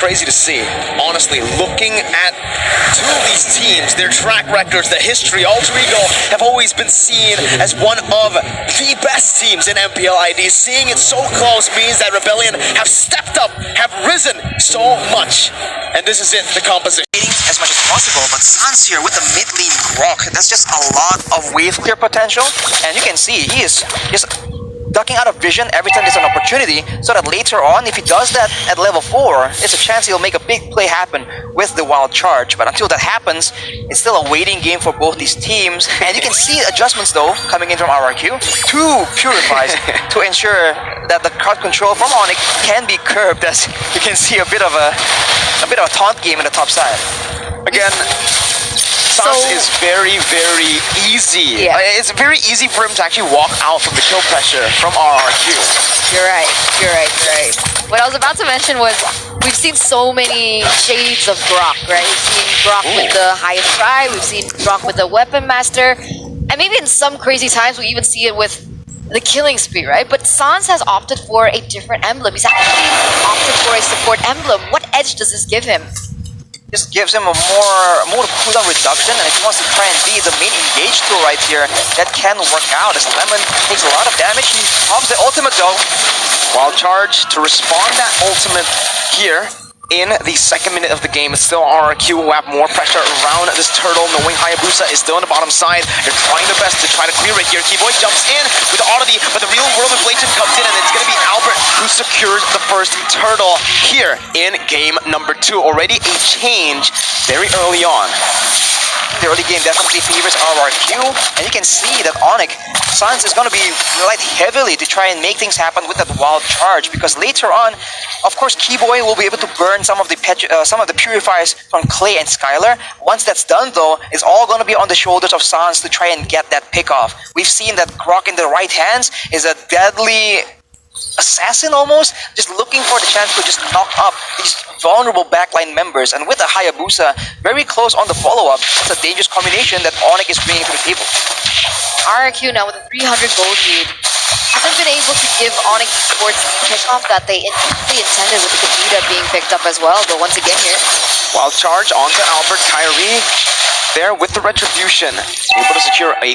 crazy to see, honestly. Looking at two of these teams, their track records, the history, Alter Ego have always been seen as one of the best teams in MPL ID. Seeing it so close means that Rebellion have stepped up, have risen so much. And this is it, the composition. As much as possible, but Sans here with the mid lane Grok, that's just a lot of wave clear potential, and you can see he is just ducking out of vision every time there's an opportunity, so that later on, if he does that at level 4, it's a chance he'll make a big play happen with the wild charge. But until that happens, it's still a waiting game for both these teams, and you can see adjustments though coming in from RRQ. 2 purifies to ensure that the crowd control from Onic can be curbed, as you can see a bit of a taunt game in the top side. Again, Sans is very, very easy. Yeah. It's very easy for him to actually walk out from the kill pressure from RRQ. You're right. What I was about to mention was we've seen so many shades of Grok, right? We've seen Grok with the highest try, we've seen Grok with the weapon master, and maybe in some crazy times we even see it with the killing spree, right? But Sans has opted for a different emblem. He's actually opted for a support emblem. What edge does this give him? Just gives him a more cooldown reduction, and if he wants to try and be the main engage tool right here, that can work out as Lemon takes a lot of damage. He pops the ultimate though. Wild charge to respond that ultimate here in the second minute of the game. It's still RRQ who have more pressure around this turtle, knowing Hayabusa is still on the bottom side. They're trying their best to try to clear it here. Keyboy jumps in with the oddity, but the real world inflation comes in, and it's going to be Albert who secures the first turtle here in game number 2. Already a change very early on. The early game definitely favors RRQ, and you can see that Onic, Sans is going to be relied heavily to try and make things happen with that wild charge, because later on, of course, Keyboy will be able to burn some of the purifiers from Clay and Skylar. Once that's done though, it's all going to be on the shoulders of Sans to try and get that pick off. We've seen that Grok in the right hands is a deadly assassin almost, just looking for the chance to just knock up these vulnerable backline members, and with a Hayabusa very close on the follow-up, it's a dangerous combination that Onic is bringing to the table. RRQ now with a 300 gold lead hasn't been able to give Onic Esports the kickoff that they initially intended, with the Kavita being picked up as well. But once again here, Wild charge onto Albert. Kyrie there with the retribution, able to secure a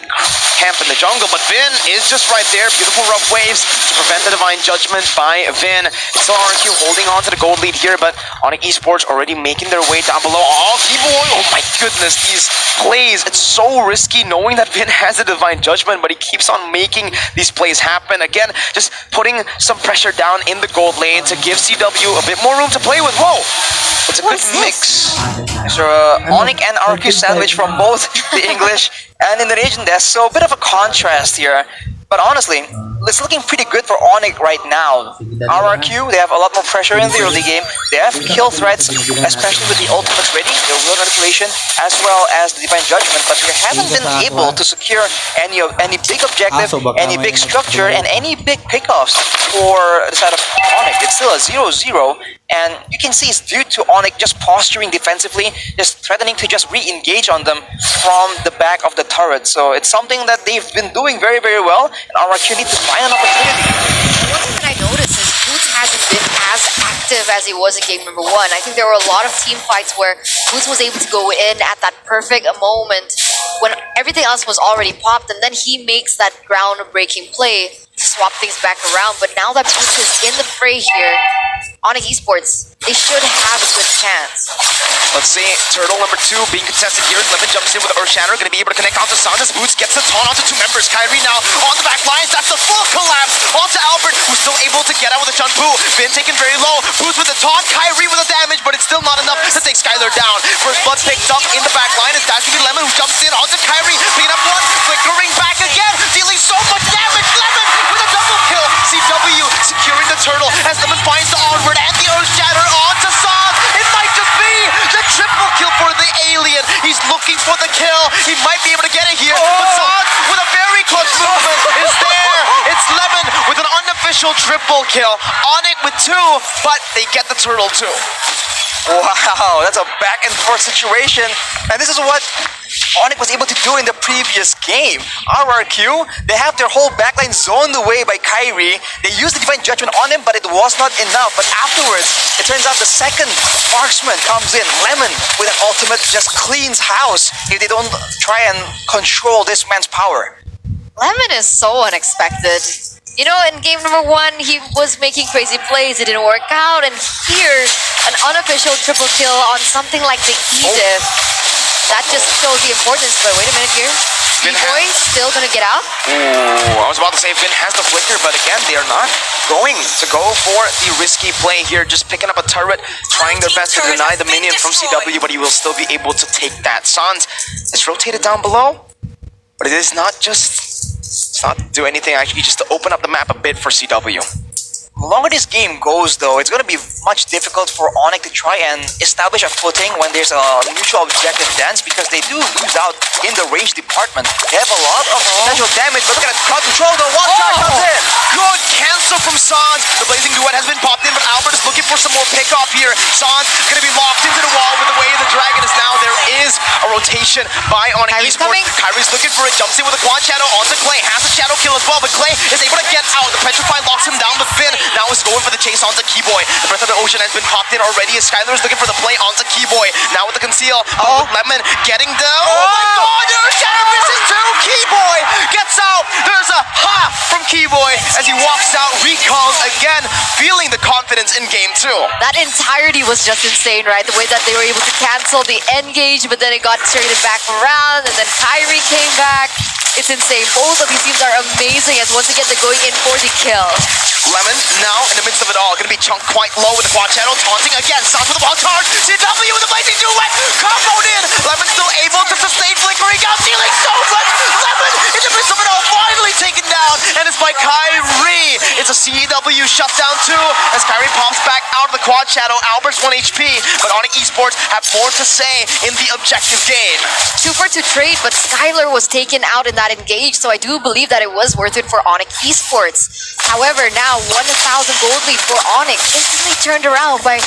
camp in the jungle, but Vin is just right there. Beautiful rough waves to prevent the divine judgment by Vin. It's still RRQ holding on to the gold lead here, but Onic Esports already making their way down below. Oh, Keyboy, oh my goodness, these plays, it's so risky knowing that Vin has a divine judgment, but he keeps on making these plays happen. Again, just putting some pressure down in the gold lane to give CW a bit more room to play with. Whoa, it's a good mix. So Onic and RRQ sandwich from both the English and Indonesian desk, so a bit of a contrast here. But honestly, it's looking pretty good for Onic right now. RRQ, they have a lot more pressure in the early game. They have kill threats, especially with the ultimates ready, the real manipulation, as well as the divine judgment. But they haven't been able to secure any big objective, any big structure, and any big pickoffs for the side of Onic. It's still a 0-0. And you can see it's due to Onic just posturing defensively, just threatening to just re-engage on them from the back of the turret. So it's something that they've been doing very, very well, and RRQ needs to find an opportunity. one thing that I noticed is Boots hasn't been as active as he was in game number 1. I think there were a lot of team fights where Boots was able to go in at that perfect moment when everything else was already popped, and then he makes that ground-breaking play to swap things back around. But now that Boots is in the fray here, Onic Esports, they should have a good chance. Let's see, turtle number 2 being contested here. Lemon jumps in with the Earth Shatter, going to be able to connect onto Sans as Boots gets the taunt onto 2 members. Kyrie now on the back lines, that's the full collapse onto Albert, who's still able to get out with a Chun-Pu. Vin taken very low, Boots with the taunt, Kyrie with the damage, but it's still not enough to take Skylar down. First blood picked up in the back line, it's that's going to be Lemon who jumps in onto Kyrie, picking up one, flickering back again, dealing so much damage. Lemon with a double kill. CW securing the turtle as Lemon finds the onward and the Earth Shatter onto Sans. It might just be the triple kill for the alien. He's looking for the kill. He might be able to get it here, but Sans with a very close movement is there. It's Lemon with an unofficial triple kill. Onic with 2, but they get the turtle too. Wow, that's a back and forth situation, and this is what Onic was able to do in the previous game. RRQ, they have their whole backline zoned away by Kyrie. They used the Divine Judgment on him, but it was not enough. But afterwards, it turns out the second marksman comes in. Lemon, with an ultimate, just cleans house if they don't try and control this man's power. Lemon is so unexpected. You know, in game number 1, he was making crazy plays. It didn't work out. And here, an unofficial triple kill on something like the Edith. That just shows the importance. But wait a minute here. B-Boy still gonna get out? Ooh, I was about to say Vin has the flicker, but again, they are not going to go for the risky play here. Just picking up a turret, trying their best to deny the minion from CW, but he will still be able to take that. Sans is rotated down below, but it is not just... It's not to do anything, actually, just to open up the map a bit for CW. The longer this game goes, though, it's going to be much difficult for Onic to try and establish a footing when there's a mutual objective dance, because they do lose out in the range department. They have a lot of potential damage, but look at crowd control, though. One shot comes in. Good cancel from Sans. The Blazing Duet has been popped in, but Albert is looking for some more pickoff here. Sans going to be locked into the wall with the way the Dragon is now. There is a rotation by Onic Kyrie's Esports. coming. Kyrie's looking for it, jumps in with a quad shadow onto Clay. Has a shadow kill as well, but Clay is able to get out. The Petrify locks him down, but Finn now is going for the chase onto Keyboy. The Breath of the Ocean has been popped in already as Skylar is looking for the play onto Keyboy. Now with the conceal. Lemon getting down. Oh my god, there's Shadow misses too. Keyboy gets out. There's a ha from Keyboy as he walks out, recalls again, feeling the confidence in game 2. That entirety was just insane, right? The way that they were able to cancel the engage, but then it got turned back around, and then Kyrie came back. It's insane. Both of these teams are amazing as once again they're going in for the kill. Lemon now in the midst of it all, gonna be chunked quite low with the quad channel, taunting again. Sans with the wild card. CW with the Blazing Duet, comboed in. Lemon still able to sustain, flickering out, dealing so much. Lemon in the midst of it all, finally taken down, and it's by Kyrie. It's a CW shutdown too, as Kyrie pops back out of the quad shadow. Albert's 1 HP, but Onic Esports have more to say in the objective game. 2 for 2 trade, but Skylar was taken out in that engage, so I do believe that it was worth it for Onic Esports. However, now 1,000 gold lead for Onic, instantly turned around by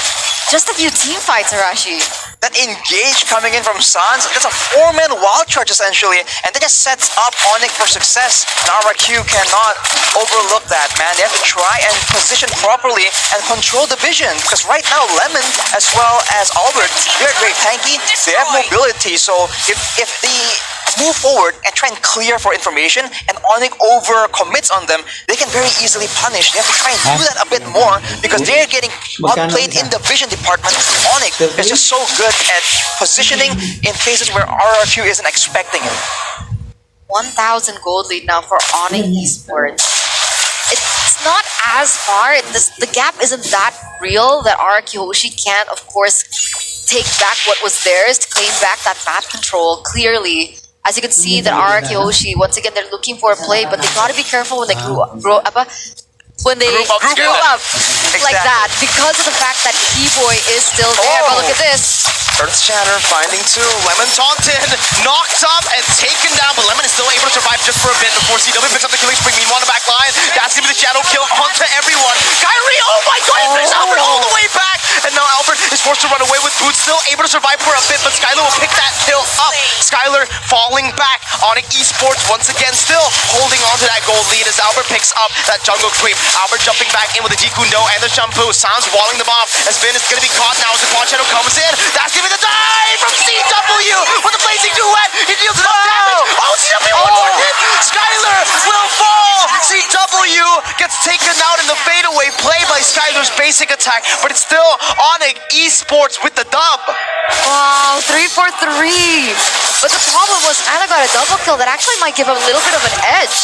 just a few team fights, Arashi. That engage coming in from Sans, that's a 4-man wild charge essentially, and that just sets up Onic for success. And RRQ cannot overlook that, man. They have to try and position properly and control the vision, because right now Lemon as well as Albert, they're very tanky, they have mobility, so if they move forward and try and clear for information and Onic over commits on them, they can very easily punish. They have to try and do that a bit more because they're getting outplayed in the vision department. Onic is just so good at positioning in places where RRQ isn't expecting it. 1,000 gold lead now for Onic Esports. It's not as far. The gap isn't that real that RRQ Hoshi can't, of course, take back what was theirs to claim back that map control clearly. As you can see, that RRQ Hoshi, once again, they're looking for a play, but they gotta be careful when they grew up like that, because of the fact that Keyboy is still there. But look at this. Earth Shatter finding 2. Lemon taunted, knocked up and taken down, but Lemon is still able to survive just for a bit before CW picks up the killing spree. Meanwhile, on the back line, that's gonna be the shadow kill onto everyone. Kyrie, oh my god, he brings Albert all the way back, and now Albert is forced to run away with Boots, still able to survive for a bit, but Skylar will pick that kill up. Skylar falling back. Onic Esports once again still holding on to that gold lead as Albert picks up that jungle creep. Albert jumping back in with the Jikundo and the shampoo. Sans walling them off as Finn is gonna be caught now as the quad shadow comes in. That's gonna be the dive from CW with the Blazing Duet. He deals enough damage. Oh, CW one more hit. Skylar will fall. CW gets taken out in the fadeaway play by Skylar's basic attack, but it's still Onic Esports with the dub. Wow, 3 for 3. But the problem was Anna got a double kill that actually might give him a little bit of an edge.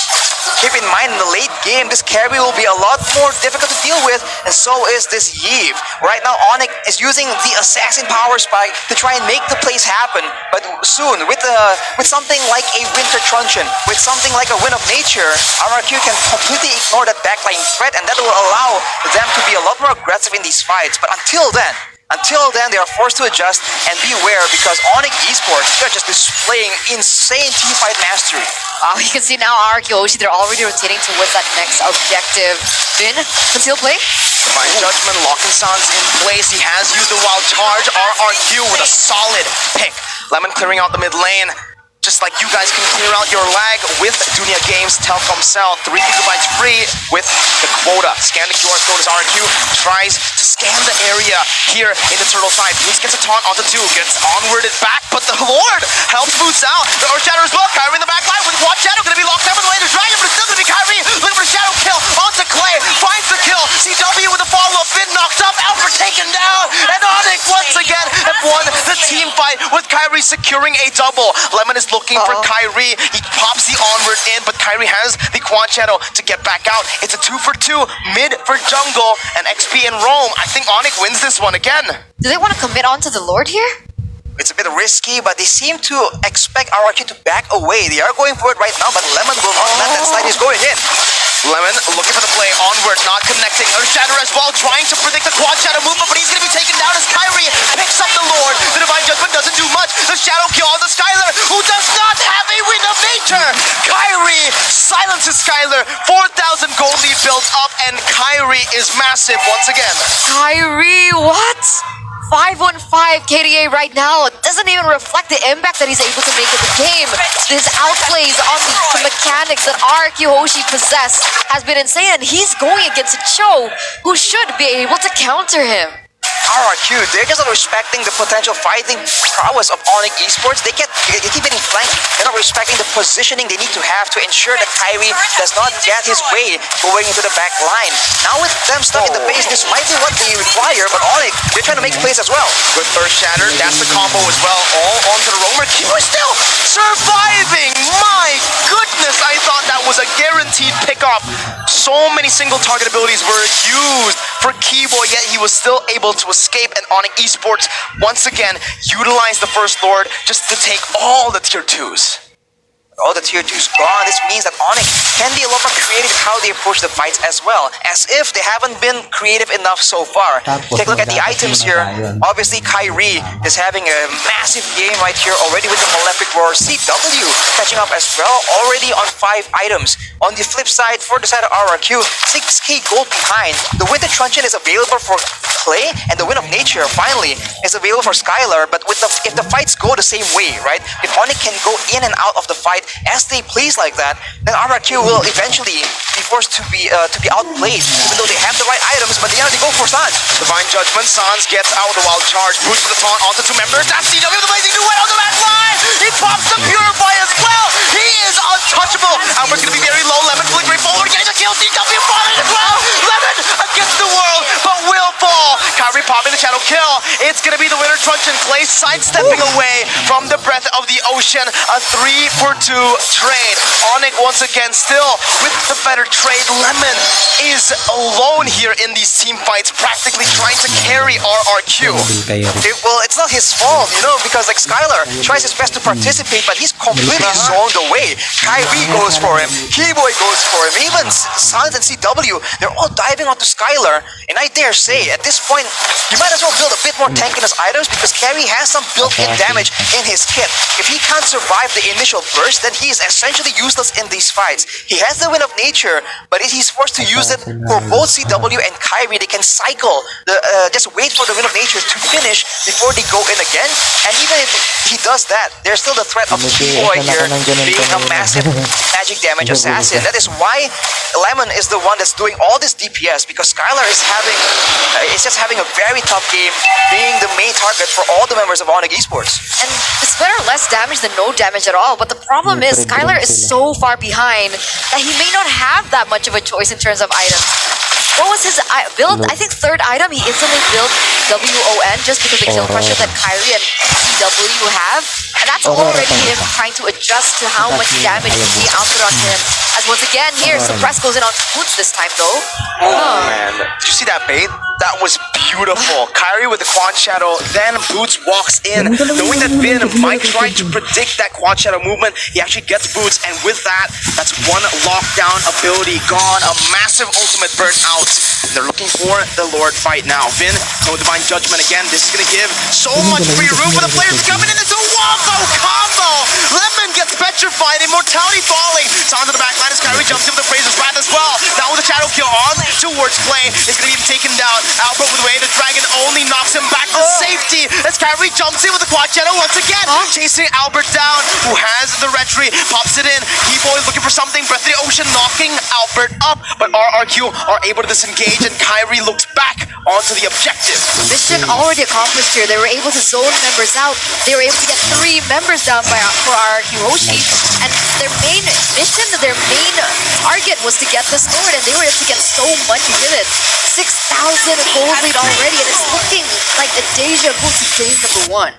Keep in mind, in the late game, this carry will be a lot more difficult to deal with, and so is this Yve. Right now, Onic is using the Assassin Power Spike to try and make the plays happen, but soon, with something like a Winter Truncheon, with something like a Wind of Nature, RRQ can completely ignore that backline threat, and that will allow them to be a lot more aggressive in these fights. But until then, they are forced to adjust and beware, because Onic Esports, they're just displaying insane teamfight mastery. You can see now RRQ Hoshi, they're already rotating towards that next objective. Finn, conceal play. Divine Judgment, locking Sans in place. He has used the wild charge. RRQ with a solid pick. Lemon clearing out the mid lane. just like you guys can clear out your lag with Dunia Games Telkomsel. 3 gigabytes free with the quota. Scan the QR code as RRQ tries to scan the area here in the turtle side. Boots gets a taunt onto 2, gets onwarded back, but the Lord helps Boots out. The Earth Shatter as well. Kyrie in the back line with Quad Shadow, gonna be locked down with the Laser Dragon, but it's still gonna be Kyrie looking for a Shadow kill onto Clay. Finds the kill. CW with a follow-up. Finn knocked up. Alfred taken down. And Onic once again have won the team fight with Kyrie securing a double. Lemon is looking for Kyrie. He pops the onward in, but Kyrie has the Quad Shadow to get back out. It's a 2 for 2. Mid for jungle and XP in Rome. I think Onic wins this one again. Do they want to commit onto the Lord here? It's a bit risky, but they seem to expect RRQ to back away. They are going for it right now, but Lemon will not let that slide. He's going in. Lemon looking for the play, onward, not connecting. Earth Shatter as well, trying to predict the Quad Shadow movement, but he's going to be taken down as Kyrie picks up the Lord. The Divine Judgment doesn't do much. The Shadow kill on the Skylar, who does not have a Wind of Nature. Kyrie silences Skylar. 4,000 gold lead built up, and Kyrie is massive once again. Kyrie, what? 515 KDA right now doesn't even reflect the impact that he's able to make in the game. His outplays on the mechanics that RRQ Hoshi possess has been insane, and he's going against a Cho who should be able to counter him. RRQ, they're just not respecting the potential fighting prowess of Onic Esports. They keep getting flanked. They're not respecting the positioning they need to have to ensure that Kyrie does not get his way going into the back line. Now with them stuck in the base, this might be what they require, but Onic, they're trying to make plays as well. Good Earth Shatter, that's the combo as well. All onto the Roamer. Kiboy still surviving! My goodness, I thought that was a guaranteed pickup. So many single target abilities were used for Kiboy, yet he was still able to escape, and Onic Esports once again utilized the First Lord just to take all the tier 2s. All the tier 2's gone. This means that Onic can be a lot more creative how they approach the fights as well, as if they haven't been creative enough so far. Take a look at the items here. Obviously, Kyrie is having a massive game right here already with the Malefic Roar. CW catching up as well, already on 5 items. On the flip side, for the side of RRQ, 6k gold behind. The Winter Truncheon is available for Clay, and the Wind of Nature finally is available for Skylar. But with if the fights go the same way, right? If Onic can go in and out of the fight as they please like that, then RRQ will eventually be forced to be outplayed, even though they have the right items, but they go for Sans. Divine Judgment, Sans gets out the wild charge, boots with the taunt onto 2 members. That's CW with the blazing new way on the back line. He pops the Purify as well. He is untouchable. Albert's gonna be very low. Lemon flickering forward, getting the kill. CW falling as well. Lemon against the world, but will fall. Kyrie popping the shadow kill. It's gonna be the Winter Truncheon. Clay sidestepping away from the breath of the ocean. A 3 for 2 trade. Onic once again still with the better trade. Lemon is alone here in these team fights, practically trying to carry RRQ. Well, it's not his fault, you know, because like Skylar tries his best to participate, but he's completely zoned away. Kyrie goes for him, Keyboy goes for him, even Sans and CW, they're all diving onto Skylar. And I dare say, at this point, you might as well build a bit more tankiness items because Carry has some built-in damage in his kit. If he can't survive the initial burst, then he is essentially useless in these fights. He has the Wind of Nature, but if he's forced to use it for both CW and Kyrie, they can cycle, just wait for the Wind of Nature to finish before they go in again. And even if he does that, there's still the threat of Keyboy here being a massive magic damage assassin. That is why Lemon is the one that's doing all this DPS, because Skylar is just having a very tough game, being the main target for all the members of Onic Esports. And it's better less damage than no damage at all, but the problem is Skylar is so far behind that he may not have that much of a choice in terms of items. What was his build? I think third item, he instantly built WON just because of the kill pressure that Kyrie and CW have. And that's already him trying to adjust to how much damage is being output on him. As once again here, Suppress goes in on Boots this time though. Oh man, did you see that bait? That was beautiful. Kyrie with the Quad Shadow, then Boots walks in. Knowing that Finn might try to predict that Quad Shadow movement, he actually gets Boots, and with that, that's one lockdown ability gone. A massive ultimate burnt out. They're looking for the Lord fight now. Finn, no Divine Judgment again. This is gonna give so much free room for the players coming in. It's a wombo combo! Lemon gets petrified, Immortality falling. Sans to the back line as Kyrie jumps in with the Fraser's Wrath as well. Now with the Shadow kill on towards Clay. It's gonna be taken down. Albert with the way the dragon only knocks him back to safety. As Kyrie jumps in with the quad shadow once again, chasing Albert down, who has the retry, pops it in. Keyboy looking for something, Breath of the Ocean knocking Albert up, but RRQ are able to disengage, and Kyrie looks back onto the objective. Mission already accomplished here. They were able to zone members out. They were able to get 3 members down for RRQ Hoshi, and their main mission, their main target was to get the sword, and they were able to get so much with it. 6,000 gold lead already, and it's looking like a deja vu to game number 1.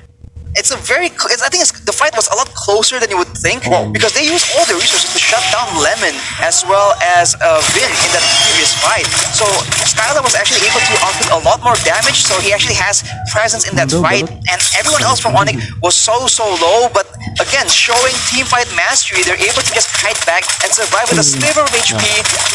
It's a very, I think the fight was a lot closer than you would think, because they used all their resources to shut down Lemon as well as Vin in that previous fight. So Skylar was actually able to output a lot more damage, so he actually has presence in that fight, and everyone else from Onic was so low, but again, showing team fight mastery, they're able to just kite back and survive with a sliver of HP.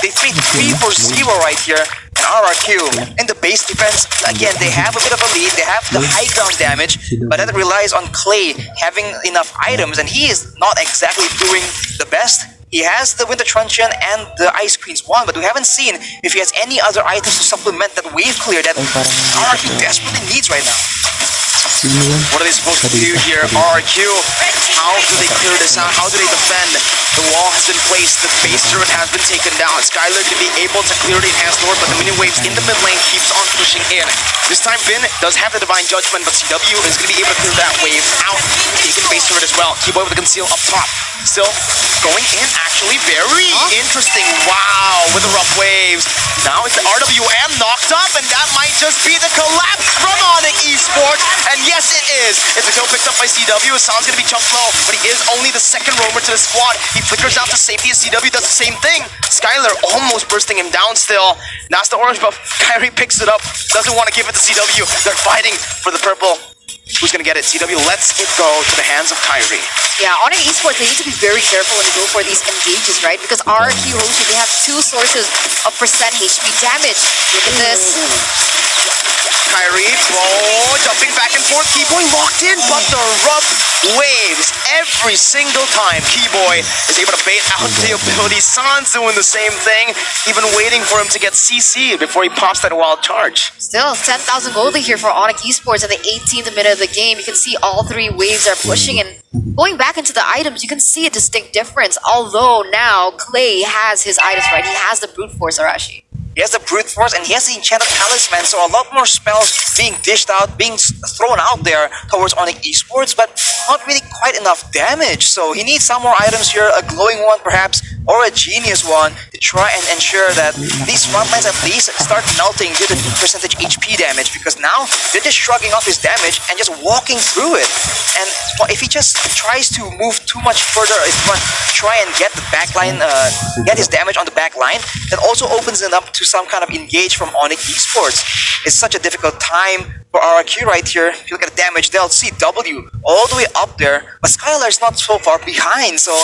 They 3 for 0 right here. And RRQ in the base defense, again, they have a bit of a lead, they have the high ground damage, but that relies on Clay having enough items, and he is not exactly doing the best. He has the Winter Truncheon and the Ice Queen's wand, but we haven't seen if he has any other items to supplement that wave clear that RRQ desperately needs right now. What are they supposed to do here? RRQ, how do they clear this out? How do they defend? The wall has been placed, the base turret has been taken down. Skylar can be able to clear the enhanced lord, but the minion waves in the mid lane keeps on pushing in. This time Vin does have the Divine Judgment, but CW is going to be able to clear that wave out, taking the base turret as well. Keyboy with the conceal up top. Still going in, actually very interesting. Wow, with the rough waves. Now it's the RWM knocked up, and that might just be the collapse from Onic Esports. And yes, it is. It's a kill picked up by CW. Hassan's gonna be chunked low, but he is only the second roamer to the squad. He flickers out to safety as CW does the same thing. Skylar almost bursting him down still. That's the orange buff. Kyrie picks it up, doesn't want to give it to CW. They're fighting for the purple. Who's gonna get it? CW lets it go to the hands of Kyrie. Yeah, Onic Esports, they need to be very careful when they go for these engages, right? Because RRQ Hoshi, they have 2 sources of percent HP damage. Look at this. Kyrie, jumping back and forth. Keyboy locked in, but the rough waves every single time. Keyboy is able to bait out the ability. San's doing the same thing, even waiting for him to get CC'd before he pops that wild charge. Still, 10,000 gold here for Onic Esports at the 18th minute of the game. You can see all 3 waves are pushing, and going back into the items, you can see a distinct difference. Although now Clay has his items, right? He has the Brute Force Arashi. He has the Brute Force and he has the Enchanted Talisman, so a lot more spells being dished out, being thrown out there towards Onic Esports, but not really quite enough damage. So he needs some more items here, a glowing one perhaps, or a genius one, to try and ensure that these front lines at least start melting due to percentage HP damage, because now they're just shrugging off his damage and just walking through it. And if he just tries to move too much further in front, try and get the backline, get his damage on the back line, that also opens it up to some kind of engage from Onic Esports. It's such a difficult time for RRQ right here. If you look at the damage, they'll see W all the way up there, but Skylar is not so far behind, so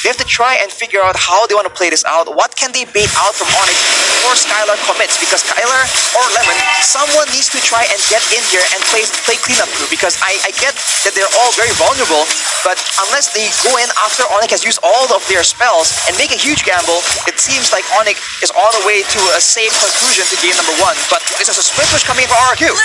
they have to try and figure out how they want to play this out. What can they bait out from Onic before Skylar commits? Because Skylar or Lemon, someone needs to try and get in here and play cleanup crew, because I get that they're all very vulnerable, but unless they go in after Onic has used all of their spells and make a huge gamble, it seems like Onic is on the way to a safe conclusion to game number 1. But this is a split push coming in for RRQ.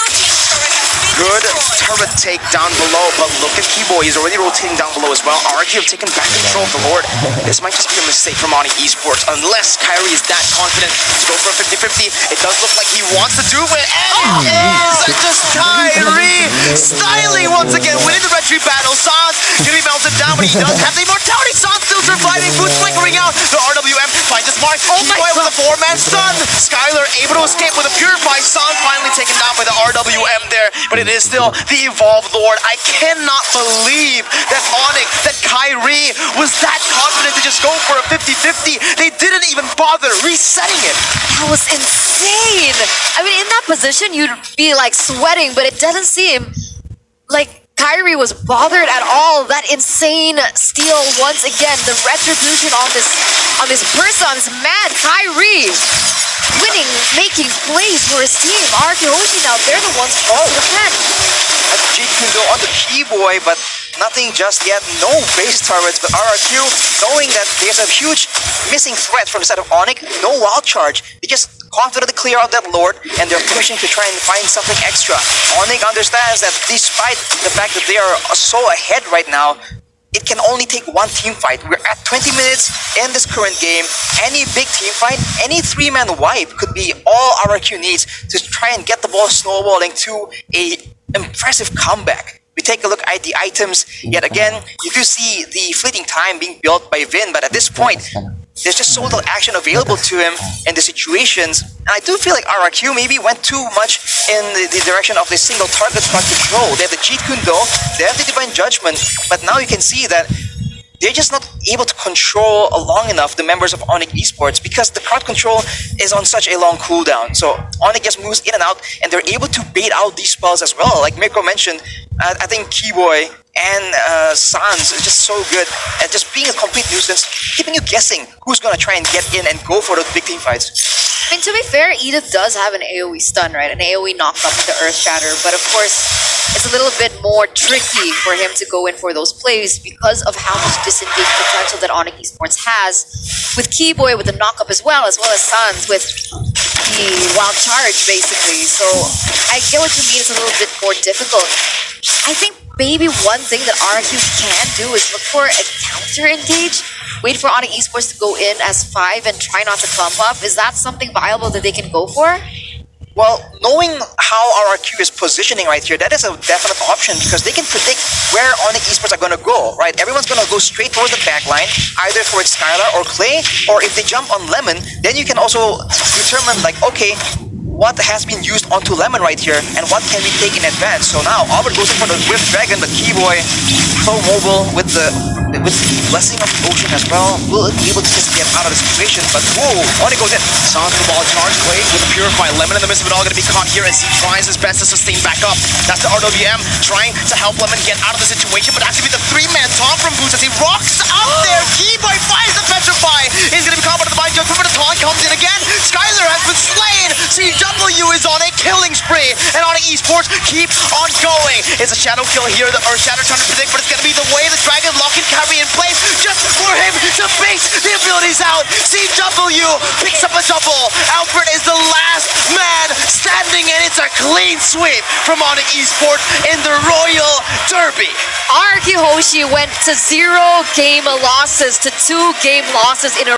Good turret take down below, but look at Keyboy, he's already rotating down below as well. RRQ have taken back control of the Lord. This might just be a mistake from Onic Esports, unless Kyrie is that confident to go for a 50-50. It does look like he wants to do it, and it is just Kyrie styling once again, winning the retreat battle. Sans gonna be melted down, but he does have the immortality. Sans still surviving, boots flickering out. The RWM finds his mark. Keyboy with a 4-man stun. Skylar able to escape with a purify. Sans finally taken down by the RWM there, but it is still the Evolved Lord. I cannot believe that Onic, that Kyrie was that confident to just go for a 50-50. They didn't even bother resetting it. That was insane. I mean, in that position, you'd be like sweating, but it doesn't seem like Kyrie was bothered at all. That insane steal once again. The retribution on this person, on this mad Kyrie. Winning, making plays for his team. RRQ Hoshi now, they're the ones close to the pen. That's Jade Kundo on the Keyboy, but nothing just yet. No base turrets, but RRQ, knowing that there's a huge missing threat from the side of Onic, no wild charge. They just confidently clear out that Lord, and they're pushing to try and find something extra. Onic understands that despite the fact that they are so ahead right now, it can only take one team fight. We're at 20 minutes in this current game. Any big team fight, any 3-man wipe could be all RRQ needs to try and get the ball snowballing to a impressive comeback. We take a look at the items. Yet again, you do see the fleeting time being built by Vin, but at this point, there's just so little action available to him in the situations. And I do feel like RRQ maybe went too much in the direction of the single target spot control. They have the Jeet Kune Do, they have the Divine Judgment, but now you can see that they're just not able to control long enough the members of Onic Esports because the crowd control is on such a long cooldown. So Onic just moves in and out, and they're able to bait out these spells as well. Like Mirko mentioned, I think Keyboy and Sans is just so good at just being a complete nuisance, keeping you guessing who's gonna try and get in and go for those big team fights. I mean, to be fair, Edith does have an AoE stun, right? An AoE knockup with the Earth Shatter, but of course, it's a little bit more tricky for him to go in for those plays because of how much disengage potential that Onic Esports has. With Keyboy with the knockup as well as Sans with the wild charge, basically. So I get what you mean, it's a little bit more difficult. I think maybe one thing that RRQ can do is look for a counter engage. Wait for Onic Esports to go in as 5 and try not to clump up. Is that something viable that they can go for? Well, knowing how RRQ is positioning right here, that is a definite option because they can predict where Onic Esports are going to go, right? Everyone's going to go straight towards the backline, either towards Skylar or Clay, or if they jump on Lemon, then you can also determine, like, okay, what has been used onto Lemon right here, and what can we take in advance? So now, Albert goes in for the Whip Dragon, but Keyboy, so mobile with the Blessing of the Ocean as well, will be able to just get out of the situation, but whoa, Onic goes in. Sans the ball charge play with a Purify. Lemon in the midst of it all going to be caught here as he tries his best to sustain back up. That's the RWM trying to help Lemon get out of the situation, but actually the 3-man taunt from Boots as he rocks up there. Keyboy finds the Petrify. He's going to be caught by the Divine Judgment, but the taunt comes in again. Skylar has been slain. CW is on a killing spree, and Onic Esports keep on going. It's a shadow kill here. The Earth Shatter trying to predict, but it's going to be the way the Dragon lock and carry in place just for him to base the abilities out. CW picks up a double. Alfred is the last man standing, and it's a clean sweep from Onic Esports in the Royal Derby. RRQ Hoshi went to 0 game losses to 2 game losses in a